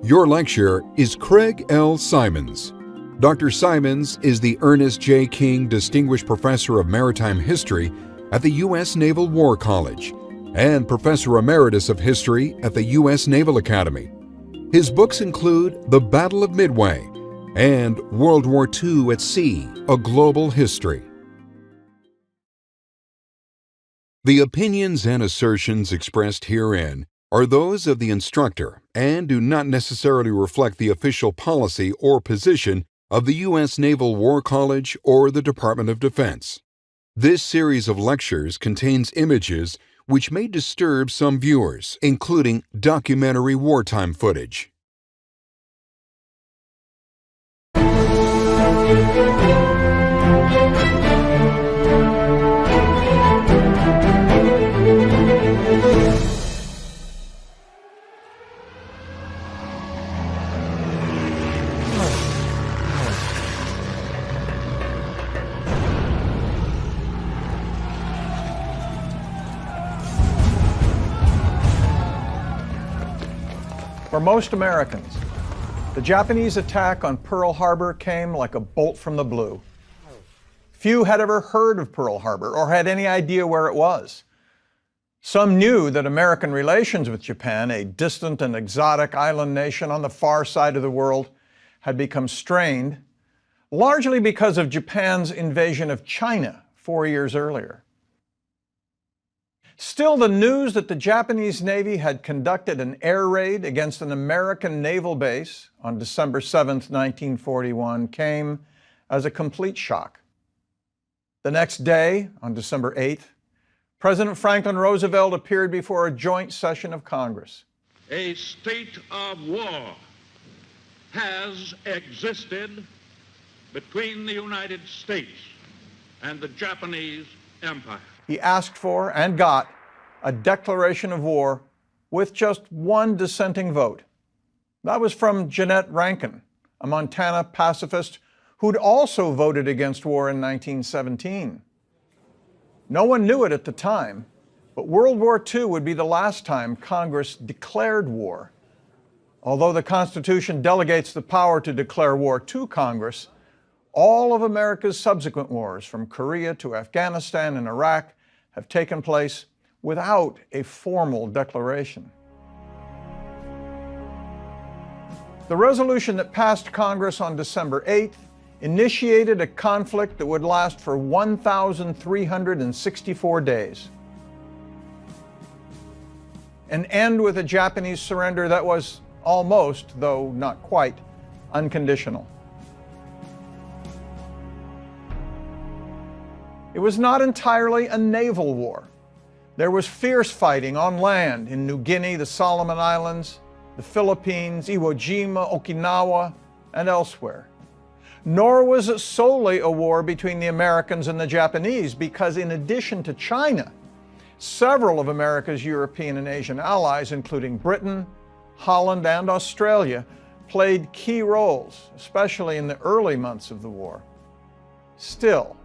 Your lecturer is Craig L. Simons. Dr. Simons is the Ernest J. King Distinguished Professor of Maritime History at the U.S. Naval War College and Professor Emeritus of History at the U.S. Naval Academy. His books include The Battle of Midway and World War II at Sea, A Global History. The opinions and assertions expressed herein are those of the instructor and do not necessarily reflect the official policy or position of the U.S. Naval War College or the Department of Defense. This series of lectures contains images which may disturb some viewers, including documentary wartime footage. For most Americans, the Japanese attack on Pearl Harbor came like a bolt from the blue. Few had ever heard of Pearl Harbor or had any idea where it was. Some knew that American relations with Japan, a distant and exotic island nation on the far side of the world, had become strained, largely because of Japan's invasion of China 4 years earlier. Still, the news that the Japanese Navy had conducted an air raid against an American naval base on December 7, 1941, came as a complete shock. The next day, on December 8th, President Franklin Roosevelt appeared before a joint session of Congress. A state of war has existed between the United States and the Japanese Empire. He asked for and got a declaration of war with just one dissenting vote. That was from Jeannette Rankin, a Montana pacifist who'd also voted against war in 1917. No one knew it at the time, but World War II would be the last time Congress declared war. Although the Constitution delegates the power to declare war to Congress, all of America's subsequent wars, from Korea to Afghanistan and Iraq, have taken place without a formal declaration. The resolution that passed Congress on December 8th initiated a conflict that would last for 1,364 days. And end with a Japanese surrender that was almost, though not quite, unconditional. It was not entirely a naval war. There was fierce fighting on land in New Guinea, the Solomon Islands, the Philippines, Iwo Jima, Okinawa, and elsewhere. Nor was it solely a war between the Americans and the Japanese, because in addition to China, several of America's European and Asian allies, including Britain, Holland, and Australia, played key roles, especially in the early months of the war. Still,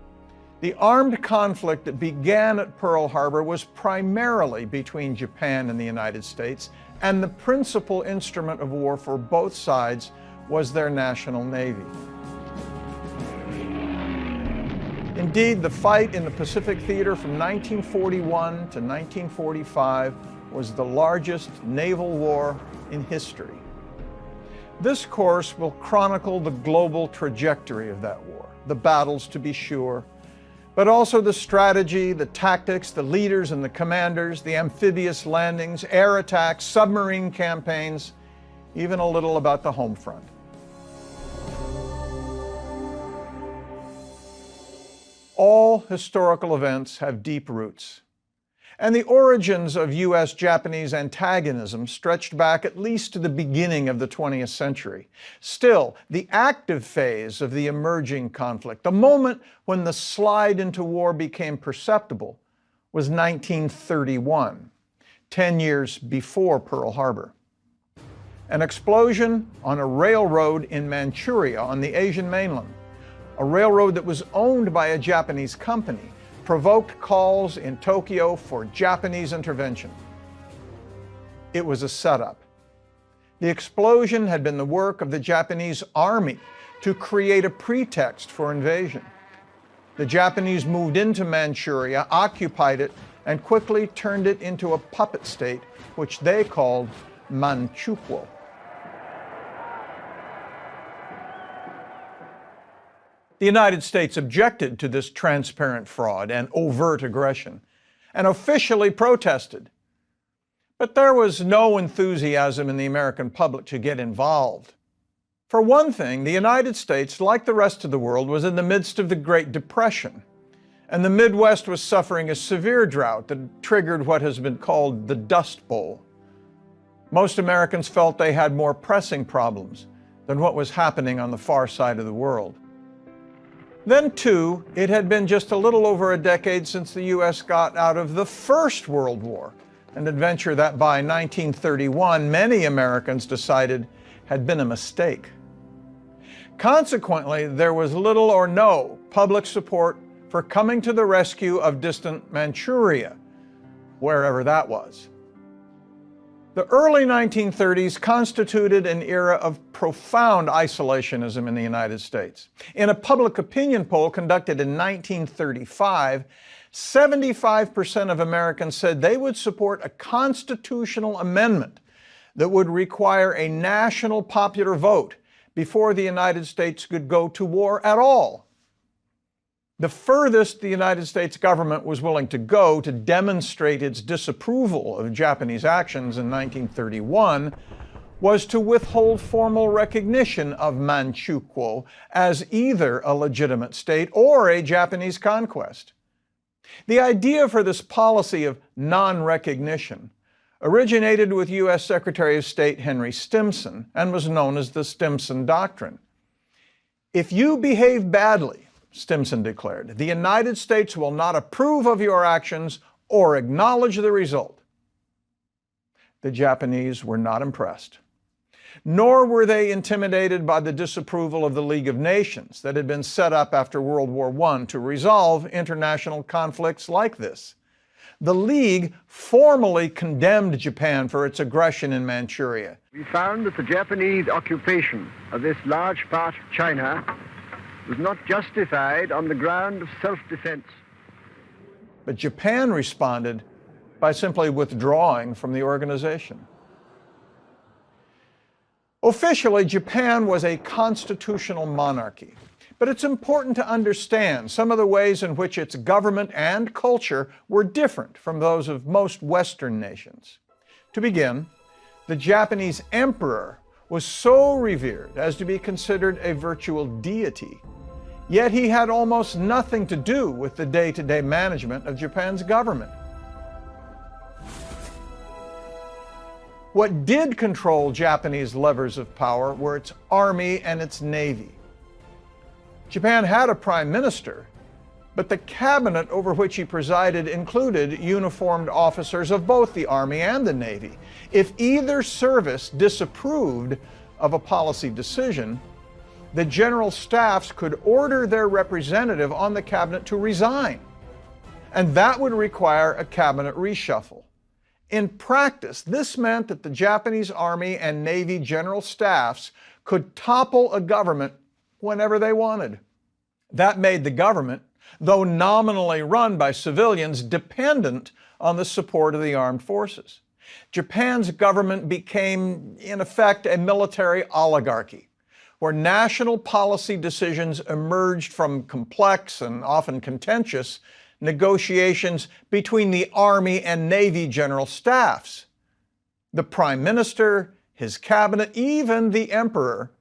the armed conflict that began at Pearl Harbor was primarily between Japan and the United States, and the principal instrument of war for both sides was their national navy. Indeed, the fight in the Pacific Theater from 1941 to 1945 was the largest naval war in history. This course will chronicle the global trajectory of that war, the battles to be sure, but also the strategy, the tactics, the leaders and the commanders, the amphibious landings, air attacks, submarine campaigns, even a little about the home front. All historical events have deep roots, and the origins of U.S.-Japanese antagonism stretched back at least to the beginning of the 20th century. Still, the active phase of the emerging conflict, the moment when the slide into war became perceptible, was 1931, 10 years before Pearl Harbor. An explosion on a railroad in Manchuria on the Asian mainland, a railroad that was owned by a Japanese company, provoked calls in Tokyo for Japanese intervention. It was a setup. The explosion had been the work of the Japanese army to create a pretext for invasion. The Japanese moved into Manchuria, occupied it, and quickly turned it into a puppet state, which they called Manchukuo. The United States objected to this transparent fraud and overt aggression, and officially protested. But there was no enthusiasm in the American public to get involved. For one thing, the United States, like the rest of the world, was in the midst of the Great Depression, and the Midwest was suffering a severe drought that triggered what has been called the Dust Bowl. Most Americans felt they had more pressing problems than what was happening on the far side of the world. Then, too, it had been just a little over a decade since the U.S. got out of the First World War, an adventure that by 1931 many Americans decided had been a mistake. Consequently, there was little or no public support for coming to the rescue of distant Manchuria, wherever that was. The early 1930s constituted an era of profound isolationism in the United States. In a public opinion poll conducted in 1935, 75% of Americans said they would support a constitutional amendment that would require a national popular vote before the United States could go to war at all. The furthest the United States government was willing to go to demonstrate its disapproval of Japanese actions in 1931 was to withhold formal recognition of Manchukuo as either a legitimate state or a Japanese conquest. The idea for this policy of non-recognition originated with U.S. Secretary of State Henry Stimson and was known as the Stimson Doctrine. If you behave badly, Stimson declared, the United States will not approve of your actions or acknowledge the result. The Japanese were not impressed, nor were they intimidated by the disapproval of the League of Nations that had been set up after World War I to resolve international conflicts like this. The League formally condemned Japan for its aggression in Manchuria. We found that the Japanese occupation of this large part of China was not justified on the ground of self-defense. But Japan responded by simply withdrawing from the organization. Officially, Japan was a constitutional monarchy, but it's important to understand some of the ways in which its government and culture were different from those of most Western nations. To begin, the Japanese emperor was so revered as to be considered a virtual deity, yet he had almost nothing to do with the day-to-day management of Japan's government. What did control Japanese levers of power were its army and its navy. Japan had a prime minister, but the cabinet over which he presided included uniformed officers of both the army and the navy. If either service disapproved of a policy decision, the general staffs could order their representative on the cabinet to resign, and that would require a cabinet reshuffle. In practice, this meant that the Japanese Army and Navy general staffs could topple a government whenever they wanted. That made the government, though nominally run by civilians, dependent on the support of the armed forces. Japan's government became, in effect, a military oligarchy, where national policy decisions emerged from complex and often contentious negotiations between the Army and Navy general staffs. The Prime Minister, his cabinet, even the Emperor,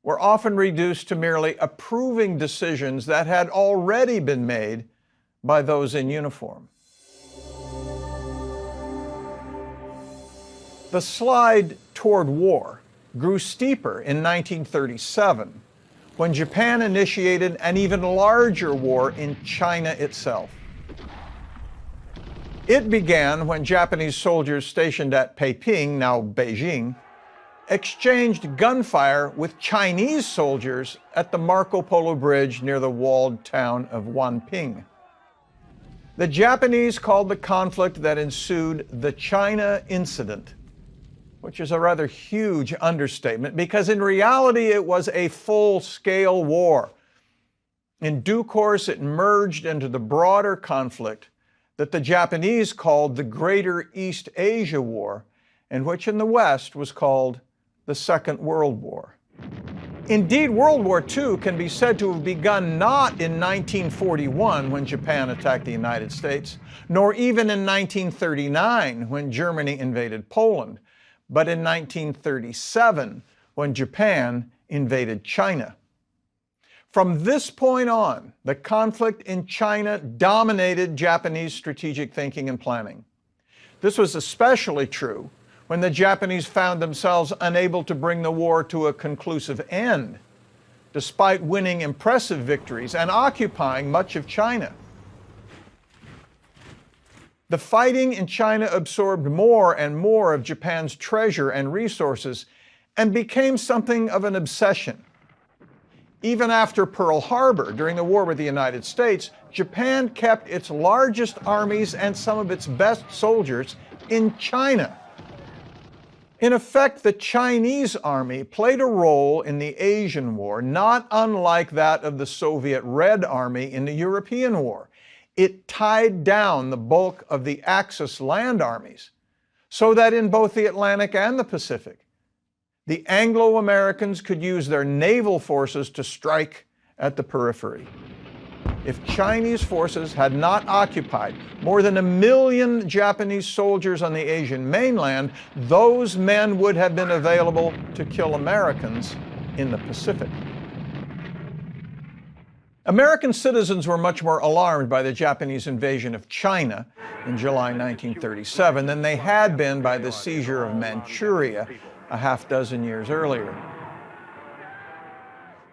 were often reduced to merely approving decisions that had already been made by those in uniform. The slide toward war grew steeper in 1937, when Japan initiated an even larger war in China itself. It began when Japanese soldiers stationed at Peiping, now Beijing, exchanged gunfire with Chinese soldiers at the Marco Polo Bridge near the walled town of Wanping. The Japanese called the conflict that ensued the China Incident. which is a rather huge understatement because in reality it was a full-scale war. In due course, it merged into the broader conflict that the Japanese called the Greater East Asia War, and which in the West was called the Second World War. Indeed, World War II can be said to have begun not in 1941 when Japan attacked the United States, nor even in 1939 when Germany invaded Poland, but in 1937 when Japan invaded China. From this point on, the conflict in China dominated Japanese strategic thinking and planning. This was especially true when the Japanese found themselves unable to bring the war to a conclusive end, despite winning impressive victories and occupying much of China. The fighting in China absorbed more and more of Japan's treasure and resources and became something of an obsession. Even after Pearl Harbor, during the war with the United States, Japan kept its largest armies and some of its best soldiers in China. In effect, the Chinese army played a role in the Asian War, not unlike that of the Soviet Red Army in the European War. It tied down the bulk of the Axis land armies, so that in both the Atlantic and the Pacific, the Anglo-Americans could use their naval forces to strike at the periphery. If Chinese forces had not occupied more than 1 million Japanese soldiers on the Asian mainland, those men would have been available to kill Americans in the Pacific. American citizens were much more alarmed by the Japanese invasion of China in July 1937 than they had been by the seizure of Manchuria a half dozen years earlier.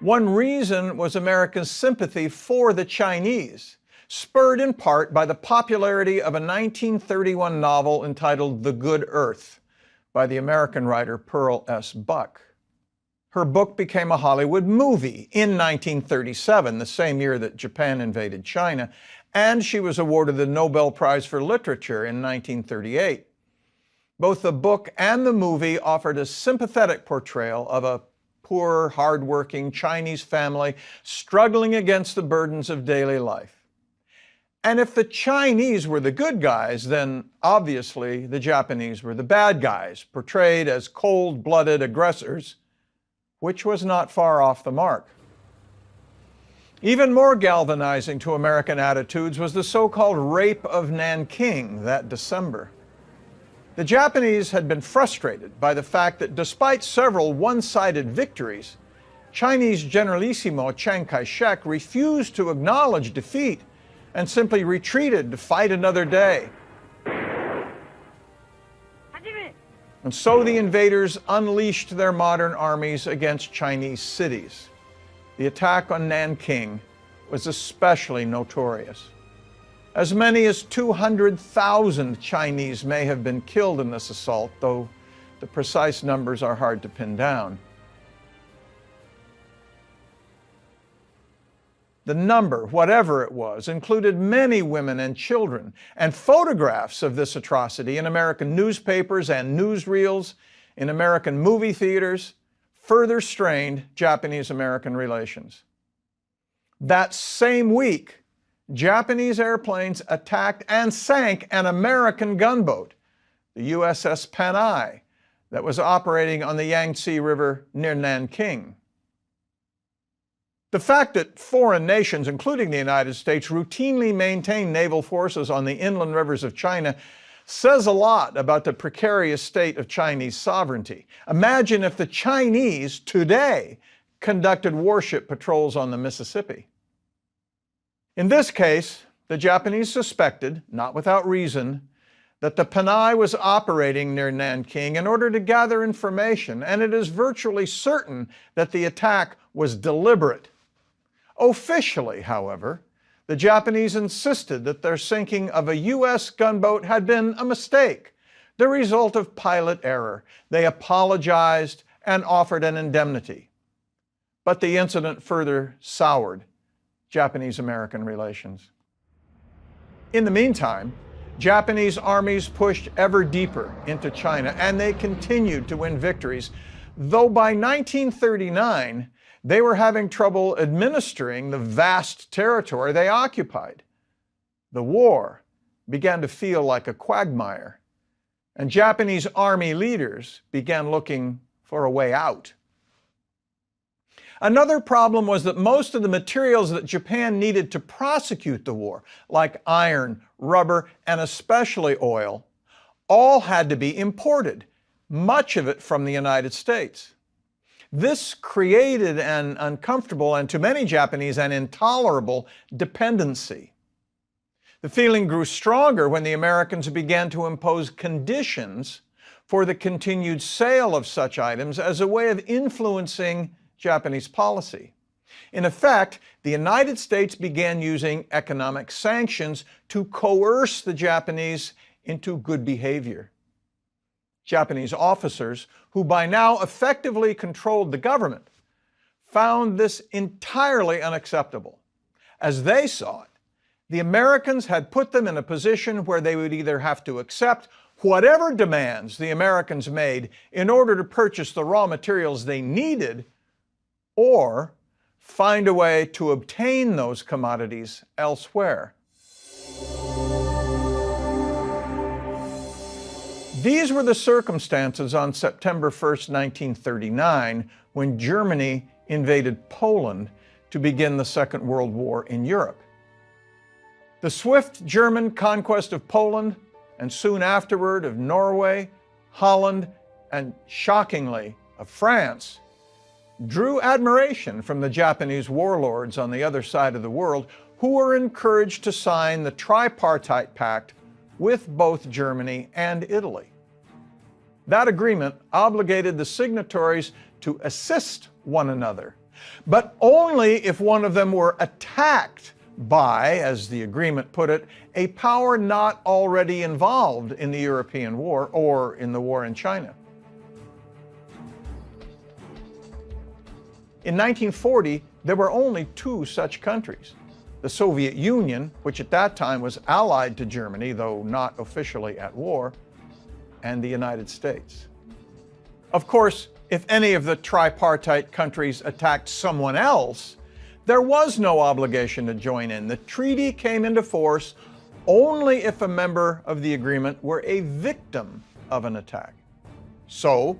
One reason was America's sympathy for the Chinese, spurred in part by the popularity of a 1931 novel entitled The Good Earth by the American writer Pearl S. Buck. Her book became a Hollywood movie in 1937, the same year that Japan invaded China, and she was awarded the Nobel Prize for Literature in 1938. Both the book and the movie offered a sympathetic portrayal of a poor, hardworking Chinese family struggling against the burdens of daily life. And if the Chinese were the good guys, then obviously the Japanese were the bad guys, portrayed as cold-blooded aggressors, which was not far off the mark. Even more galvanizing to American attitudes was the so-called Rape of Nanking that December. The Japanese had been frustrated by the fact that despite several one-sided victories, Chinese Generalissimo Chiang Kai-shek refused to acknowledge defeat and simply retreated to fight another day. And so the invaders unleashed their modern armies against Chinese cities. The attack on Nanking was especially notorious. As many as 200,000 Chinese may have been killed in this assault, though the precise numbers are hard to pin down. The number, whatever it was, included many women and children, and photographs of this atrocity in American newspapers and newsreels, in American movie theaters, further strained Japanese-American relations. That same week, Japanese airplanes attacked and sank an American gunboat, the USS Panay, that was operating on the Yangtze River near Nanking. The fact that foreign nations, including the United States, routinely maintain naval forces on the inland rivers of China says a lot about the precarious state of Chinese sovereignty. Imagine if the Chinese today conducted warship patrols on the Mississippi. In this case, the Japanese suspected, not without reason, that the Panay was operating near Nanking in order to gather information, and it is virtually certain that the attack was deliberate. Officially, however, the Japanese insisted that their sinking of a U.S. gunboat had been a mistake, the result of pilot error. They apologized and offered an indemnity. But the incident further soured Japanese-American relations. In the meantime, Japanese armies pushed ever deeper into China, and they continued to win victories, though by 1939, they were having trouble administering the vast territory they occupied. The war began to feel like a quagmire, and Japanese army leaders began looking for a way out. Another problem was that most of the materials that Japan needed to prosecute the war, like iron, rubber, and especially oil, all had to be imported, much of it from the United States. This created an uncomfortable and, to many Japanese, an intolerable dependency. The feeling grew stronger when the Americans began to impose conditions for the continued sale of such items as a way of influencing Japanese policy. In effect, the United States began using economic sanctions to coerce the Japanese into good behavior. Japanese officers, who by now effectively controlled the government, found this entirely unacceptable. As they saw it, the Americans had put them in a position where they would either have to accept whatever demands the Americans made in order to purchase the raw materials they needed, or find a way to obtain those commodities elsewhere. These were the circumstances on September 1st, 1939, when Germany invaded Poland to begin the Second World War in Europe. The swift German conquest of Poland, and soon afterward of Norway, Holland, and shockingly of France, drew admiration from the Japanese warlords on the other side of the world, who were encouraged to sign the Tripartite Pact with both Germany and Italy. That agreement obligated the signatories to assist one another, but only if one of them were attacked by, as the agreement put it, a power not already involved in the European War or in the war in China. In 1940, there were only two such countries: the Soviet Union, which at that time was allied to Germany, though not officially at war, and the United States. Of course, if any of the tripartite countries attacked someone else, there was no obligation to join in. The treaty came into force only if a member of the agreement were a victim of an attack. So,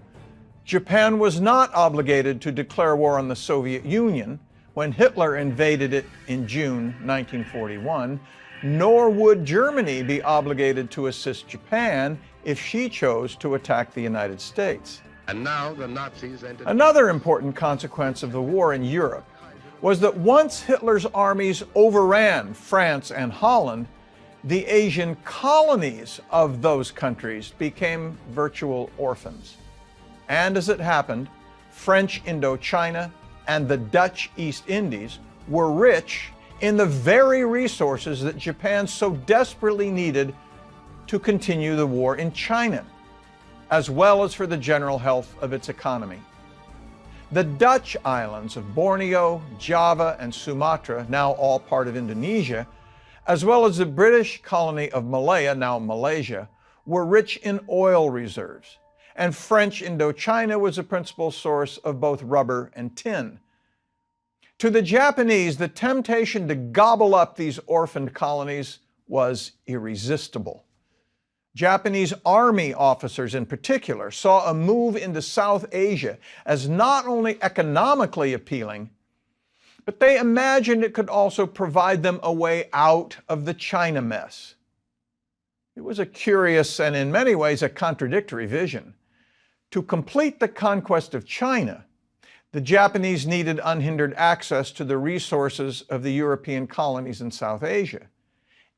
Japan was not obligated to declare war on the Soviet Union when Hitler invaded it in June 1941, nor would Germany be obligated to assist Japan if she chose to attack the United States. And now the Nazis entered. Another important consequence of the war in Europe was that once Hitler's armies overran France and Holland, the Asian colonies of those countries became virtual orphans. And as it happened, French Indochina and the Dutch East Indies were rich in the very resources that Japan so desperately needed to continue the war in China, as well as for the general health of its economy. The Dutch islands of Borneo, Java, and Sumatra, now all part of Indonesia, as well as the British colony of Malaya, now Malaysia, were rich in oil reserves, and French Indochina was a principal source of both rubber and tin. To the Japanese, the temptation to gobble up these orphaned colonies was irresistible. Japanese army officers in particular saw a move into South Asia as not only economically appealing, but they imagined it could also provide them a way out of the China mess. It was a curious and in many ways a contradictory vision. To complete the conquest of China, the Japanese needed unhindered access to the resources of the European colonies in South Asia.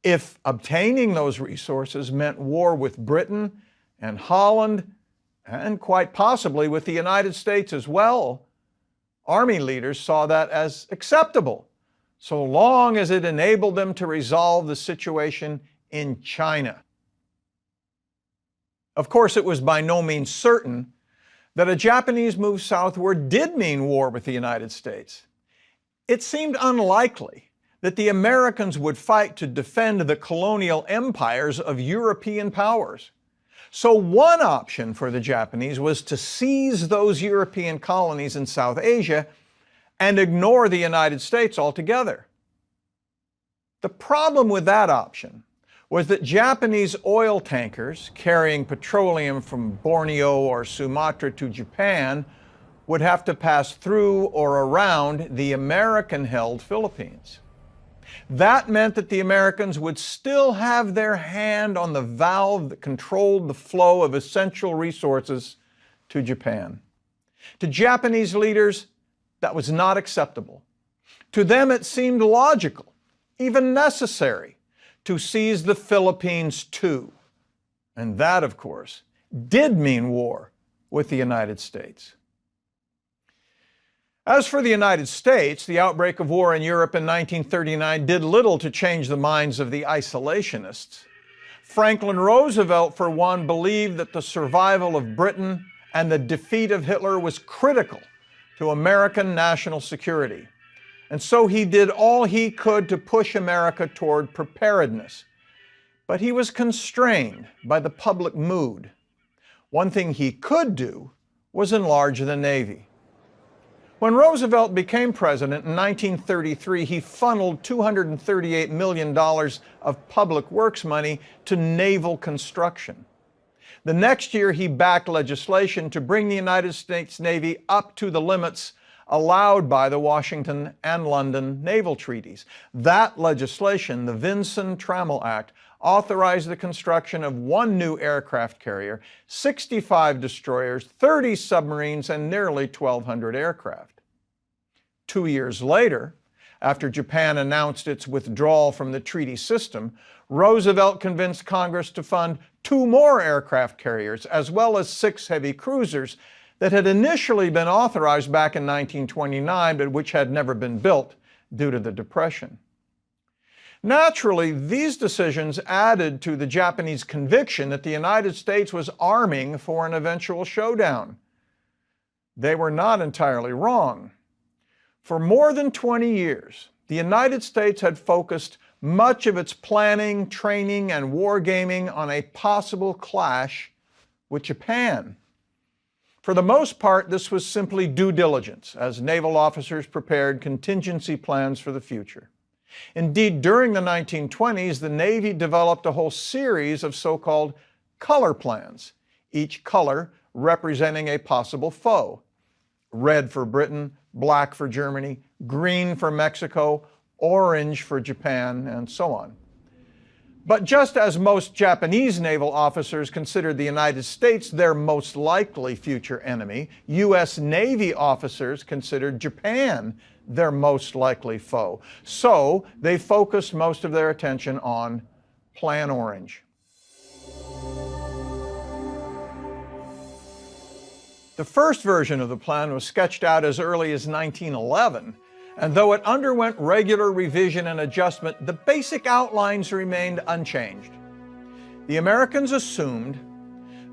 If obtaining those resources meant war with Britain and Holland, and quite possibly with the United States as well, army leaders saw that as acceptable, so long as it enabled them to resolve the situation in China. Of course, it was by no means certain that a Japanese move southward did mean war with the United States. It seemed unlikely that the Americans would fight to defend the colonial empires of European powers. So one option for the Japanese was to seize those European colonies in South Asia and ignore the United States altogether. The problem with that option was that Japanese oil tankers carrying petroleum from Borneo or Sumatra to Japan would have to pass through or around the American-held Philippines. That meant that the Americans would still have their hand on the valve that controlled the flow of essential resources to Japan. To Japanese leaders, that was not acceptable. To them, it seemed logical, even necessary, to seize the Philippines too. And that, of course, did mean war with the United States. As for the United States, the outbreak of war in Europe in 1939 did little to change the minds of the isolationists. Franklin Roosevelt, for one, believed that the survival of Britain and the defeat of Hitler was critical to American national security. And so he did all he could to push America toward preparedness. But he was constrained by the public mood. One thing he could do was enlarge the Navy. When Roosevelt became president in 1933, he funneled $238 million of public works money to naval construction. The next year, he backed legislation to bring the United States Navy up to the limits allowed by the Washington and London naval treaties. That legislation, the Vinson-Trammell Act, authorized the construction of 1 new aircraft carrier, 65 destroyers, 30 submarines, and nearly 1,200 aircraft. 2 years later, after Japan announced its withdrawal from the treaty system, Roosevelt convinced Congress to fund 2 more aircraft carriers, as well as 6 heavy cruisers that had initially been authorized back in 1929, but which had never been built due to the Depression. Naturally, these decisions added to the Japanese conviction that the United States was arming for an eventual showdown. They were not entirely wrong. For more than 20 years, the United States had focused much of its planning, training, and wargaming on a possible clash with Japan. For the most part, this was simply due diligence, as naval officers prepared contingency plans for the future. Indeed, during the 1920s, the Navy developed a whole series of so-called color plans, each color representing a possible foe. Red for Britain, black for Germany, green for Mexico, orange for Japan, and so on. But just as most Japanese naval officers considered the United States their most likely future enemy, U.S. Navy officers considered Japan their most likely foe. So they focused most of their attention on Plan Orange. The first version of the plan was sketched out as early as 1911, and though it underwent regular revision and adjustment, the basic outlines remained unchanged. The Americans assumed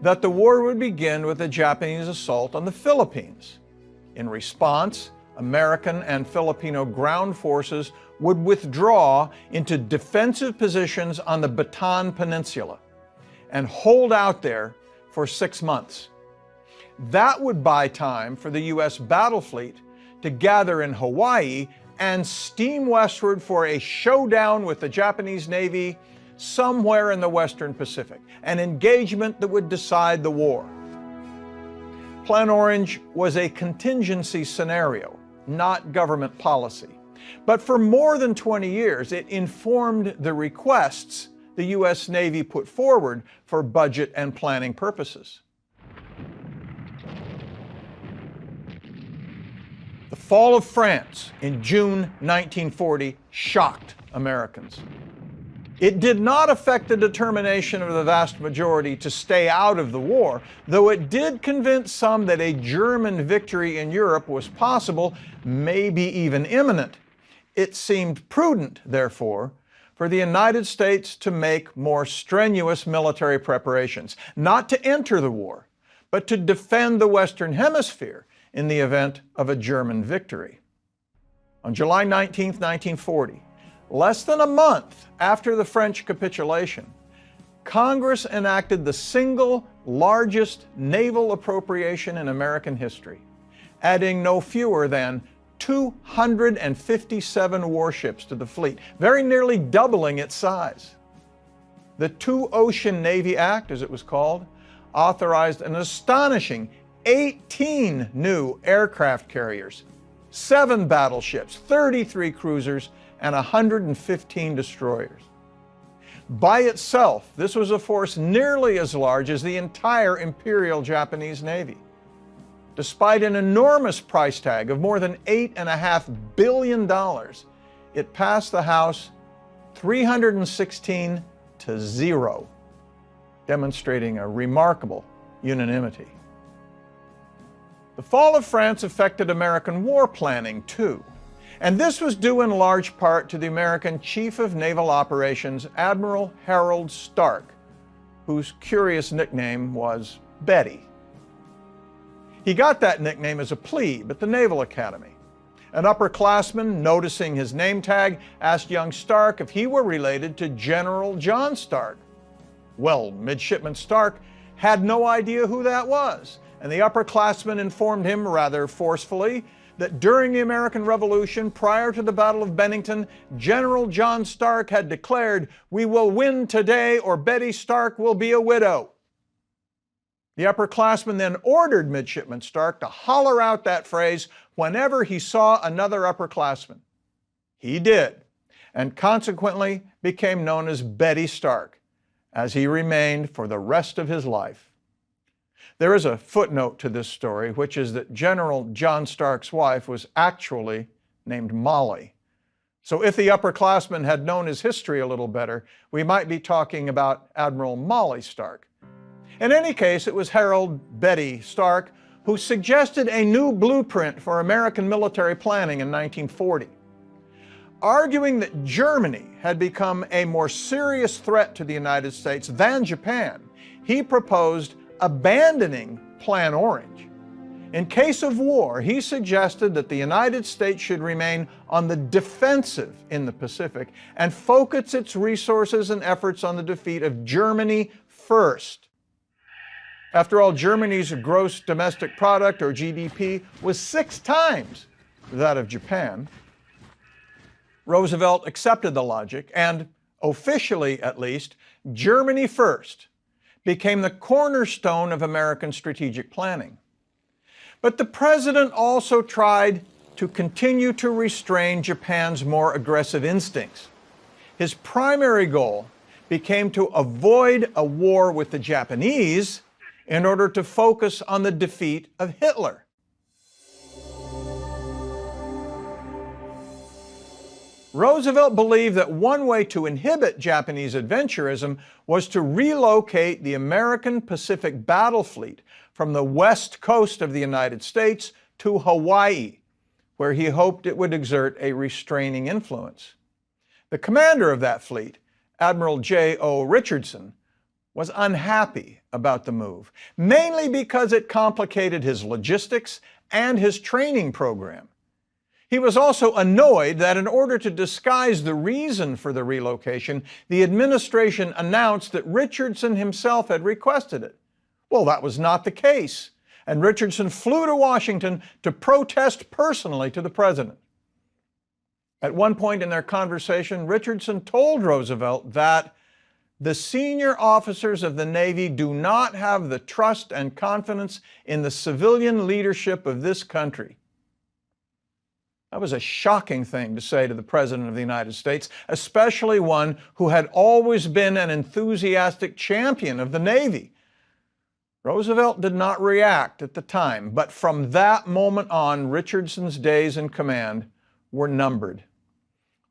that the war would begin with a Japanese assault on the Philippines. In response, American and Filipino ground forces would withdraw into defensive positions on the Bataan Peninsula and hold out there for 6 months. That would buy time for the U.S. battle fleet to gather in Hawaii and steam westward for a showdown with the Japanese Navy somewhere in the Western Pacific, an engagement that would decide the war. Plan Orange was a contingency scenario, not government policy. But for more than 20 years, it informed the requests the U.S. Navy put forward for budget and planning purposes. The fall of France in June 1940 shocked Americans. It did not affect the determination of the vast majority to stay out of the war, though it did convince some that a German victory in Europe was possible, maybe even imminent. It seemed prudent, therefore, for the United States to make more strenuous military preparations, not to enter the war, but to defend the Western Hemisphere in the event of a German victory. On July 19, 1940, Less than a month after the French capitulation, Congress enacted the single largest naval appropriation in American history, adding no fewer than 257 warships to the fleet, very nearly doubling its size. The Two-Ocean Navy Act, as it was called, authorized an astonishing 18 new aircraft carriers, 7 battleships, 33 cruisers, and 115 destroyers. By itself, this was a force nearly as large as the entire Imperial Japanese Navy. Despite an enormous price tag of more than $8.5 billion, it passed the House 316 to 0, demonstrating a remarkable unanimity. The fall of France affected American war planning too, and this was due in large part to the American Chief of Naval Operations, Admiral Harold Stark, whose curious nickname was Betty. He got that nickname as a plebe at the Naval Academy. An upperclassman, noticing his name tag, asked young Stark if he were related to General John Stark. Well, Midshipman Stark had no idea who that was, and the upperclassman informed him rather forcefully that during the American Revolution, prior to the Battle of Bennington, General John Stark had declared, "We will win today or Betty Stark will be a widow." The upperclassman then ordered Midshipman Stark to holler out that phrase whenever he saw another upperclassman. He did, and consequently became known as Betty Stark, as he remained for the rest of his life. There is a footnote to this story, which is that General John Stark's wife was actually named Molly. So if the upperclassmen had known his history a little better, we might be talking about Admiral Molly Stark. In any case, it was Harold Betty Stark who suggested a new blueprint for American military planning in 1940. Arguing that Germany had become a more serious threat to the United States than Japan, he proposed abandoning Plan Orange. In case of war, he suggested that the United States should remain on the defensive in the Pacific and focus its resources and efforts on the defeat of Germany first. After all, Germany's gross domestic product, or GDP, was 6 times that of Japan. Roosevelt accepted the logic, and officially at least, Germany first became the cornerstone of American strategic planning. But the president also tried to continue to restrain Japan's more aggressive instincts. His primary goal became to avoid a war with the Japanese in order to focus on the defeat of Hitler. Roosevelt believed that one way to inhibit Japanese adventurism was to relocate the American Pacific Battle Fleet from the west coast of the United States to Hawaii, where he hoped it would exert a restraining influence. The commander of that fleet, Admiral J.O. Richardson, was unhappy about the move, mainly because it complicated his logistics and his training program. He was also annoyed that in order to disguise the reason for the relocation, the administration announced that Richardson himself had requested it. Well, that was not the case, and Richardson flew to Washington to protest personally to the president. At one point in their conversation, Richardson told Roosevelt that the senior officers of the Navy do not have the trust and confidence in the civilian leadership of this country. That was a shocking thing to say to the President of the United States, especially one who had always been an enthusiastic champion of the Navy. Roosevelt did not react at the time, but from that moment on, Richardson's days in command were numbered.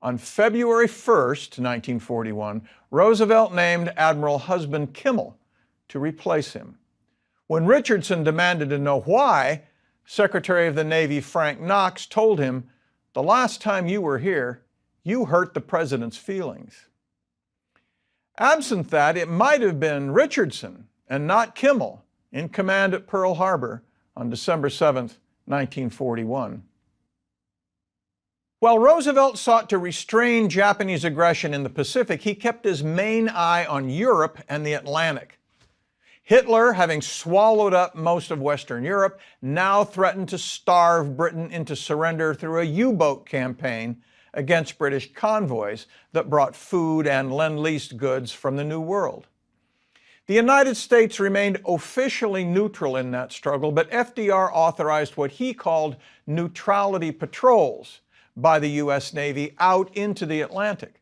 On February 1st, 1941, Roosevelt named Admiral Husband Kimmel to replace him. When Richardson demanded to know why, Secretary of the Navy Frank Knox told him, "The last time you were here, you hurt the president's feelings." Absent that, it might have been Richardson and not Kimmel in command at Pearl Harbor on December 7th, 1941. While Roosevelt sought to restrain Japanese aggression in the Pacific, he kept his main eye on Europe and the Atlantic. Hitler, having swallowed up most of Western Europe, now threatened to starve Britain into surrender through a U-boat campaign against British convoys that brought food and lend-lease goods from the New World. The United States remained officially neutral in that struggle, but FDR authorized what he called neutrality patrols by the U.S. Navy out into the Atlantic.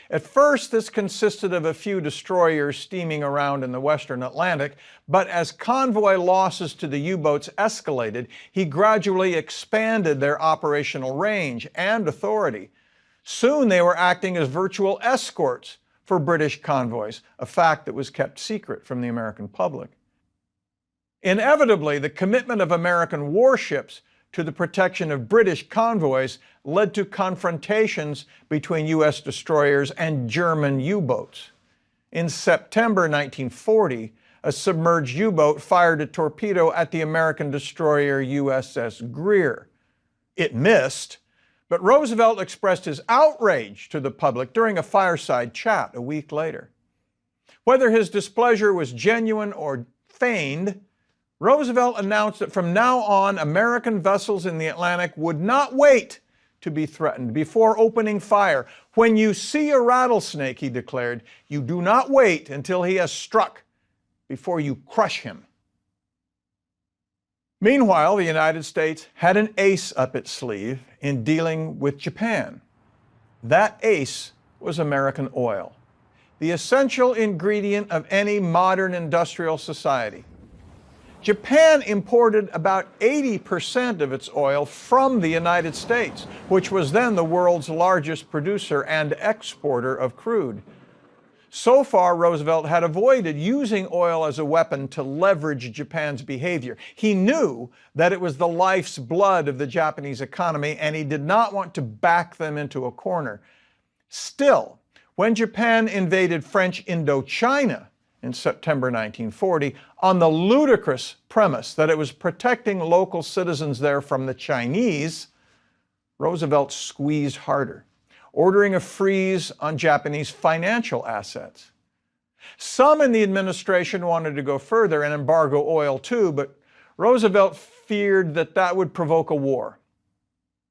At first, this consisted of a few destroyers steaming around in the Western Atlantic, but as convoy losses to the U-boats escalated, he gradually expanded their operational range and authority. Soon they were acting as virtual escorts for British convoys, a fact that was kept secret from the American public. Inevitably, the commitment of American warships to the protection of British convoys led to confrontations between U.S. destroyers and German U-boats. In September 1940, a submerged U-boat fired a torpedo at the American destroyer USS Greer. It missed, but Roosevelt expressed his outrage to the public during a fireside chat a week later. Whether his displeasure was genuine or feigned, Roosevelt announced that from now on, American vessels in the Atlantic would not wait to be threatened before opening fire. When you see a rattlesnake, he declared, you do not wait until he has struck before you crush him. Meanwhile, the United States had an ace up its sleeve in dealing with Japan. That ace was American oil, the essential ingredient of any modern industrial society. Japan imported about 80% of its oil from the United States, which was then the world's largest producer and exporter of crude. So far, Roosevelt had avoided using oil as a weapon to leverage Japan's behavior. He knew that it was the life's blood of the Japanese economy, and he did not want to back them into a corner. Still, when Japan invaded French Indochina in September 1940, on the ludicrous premise that it was protecting local citizens there from the Chinese, Roosevelt squeezed harder, ordering a freeze on Japanese financial assets. Some in the administration wanted to go further and embargo oil too, but Roosevelt feared that that would provoke a war.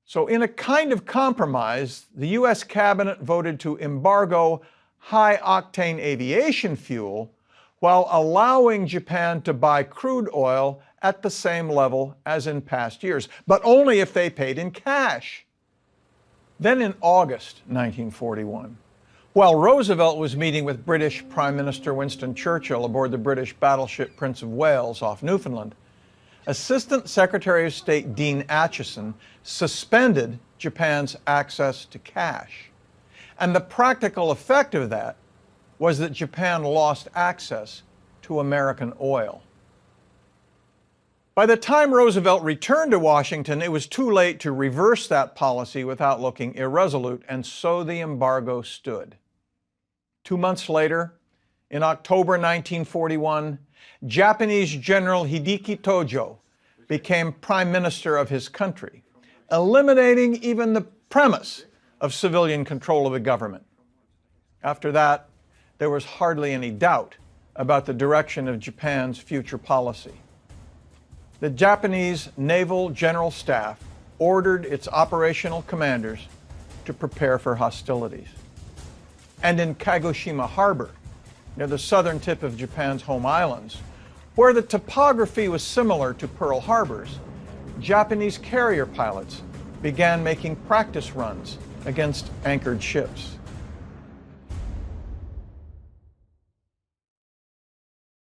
So in a kind of compromise, the U.S. cabinet voted to embargo high-octane aviation fuel while allowing Japan to buy crude oil at the same level as in past years, but only if they paid in cash. Then in August 1941, while Roosevelt was meeting with British Prime Minister Winston Churchill aboard the British battleship Prince of Wales off Newfoundland, Assistant Secretary of State Dean Acheson suspended Japan's access to cash. And the practical effect of that was that Japan lost access to American oil. By the time Roosevelt returned to Washington, it was too late to reverse that policy without looking irresolute, and so the embargo stood. 2 months later, in October 1941, Japanese General Hideki Tojo became Prime Minister of his country, eliminating even the premise of civilian control of the government. After that, there was hardly any doubt about the direction of Japan's future policy. The Japanese Naval General Staff ordered its operational commanders to prepare for hostilities. And in Kagoshima Harbor, near the southern tip of Japan's home islands, where the topography was similar to Pearl Harbor's, Japanese carrier pilots began making practice runs against anchored ships.